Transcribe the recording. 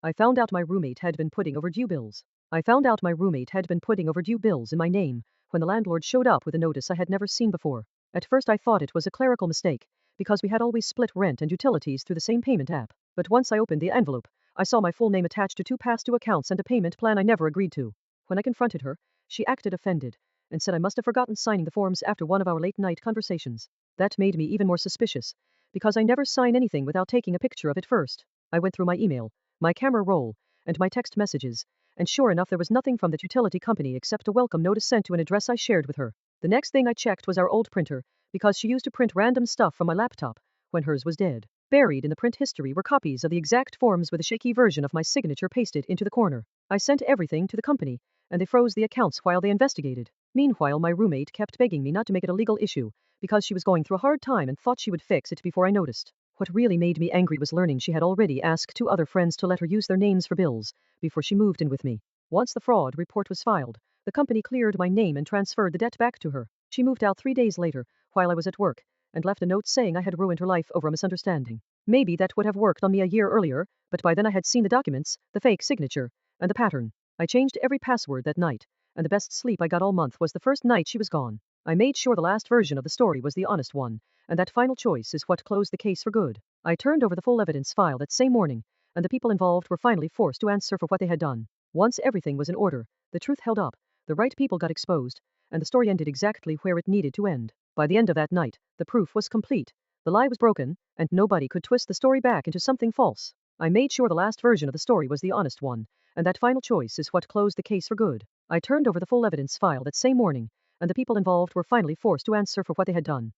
I found out my roommate had been putting overdue bills. I found out my roommate had been putting overdue bills in my name when the landlord showed up with a notice I had never seen before. At first I thought it was a clerical mistake, because we had always split rent and utilities through the same payment app. But once I opened the envelope, I saw my full name attached to 2 past due accounts and a payment plan I never agreed to. When I confronted her, she acted offended and said I must have forgotten signing the forms after one of our late night conversations. That made me even more suspicious, because I never sign anything without taking a picture of it first. I went through my email, my camera roll, and my text messages, and sure enough there was nothing from that utility company except a welcome notice sent to an address I shared with her. The next thing I checked was our old printer, because she used to print random stuff from my laptop when hers was dead. Buried in the print history were copies of the exact forms with a shaky version of my signature pasted into the corner. I sent everything to the company, and they froze the accounts while they investigated. Meanwhile, my roommate kept begging me not to make it a legal issue, because she was going through a hard time and thought she would fix it before I noticed. What really made me angry was learning she had already asked 2 other friends to let her use their names for bills before she moved in with me. Once the fraud report was filed, the company cleared my name and transferred the debt back to her. She moved out 3 days later, while I was at work, and left a note saying I had ruined her life over a misunderstanding. Maybe that would have worked on me a year earlier, but by then I had seen the documents, the fake signature, and the pattern. I changed every password that night, and the best sleep I got all month was the first night she was gone. I made sure the last version of the story was the honest one, and that final choice is what closed the case for good. I turned over the full evidence file that same morning, and the people involved were finally forced to answer for what they had done. Once everything was in order, the truth held up, the right people got exposed, and the story ended exactly where it needed to end. By the end of that night, the proof was complete. The lie was broken, and nobody could twist the story back into something false. I made sure the last version of the story was the honest one, and that final choice is what closed the case for good. I turned over the full evidence file that same morning, and the people involved were finally forced to answer for what they had done.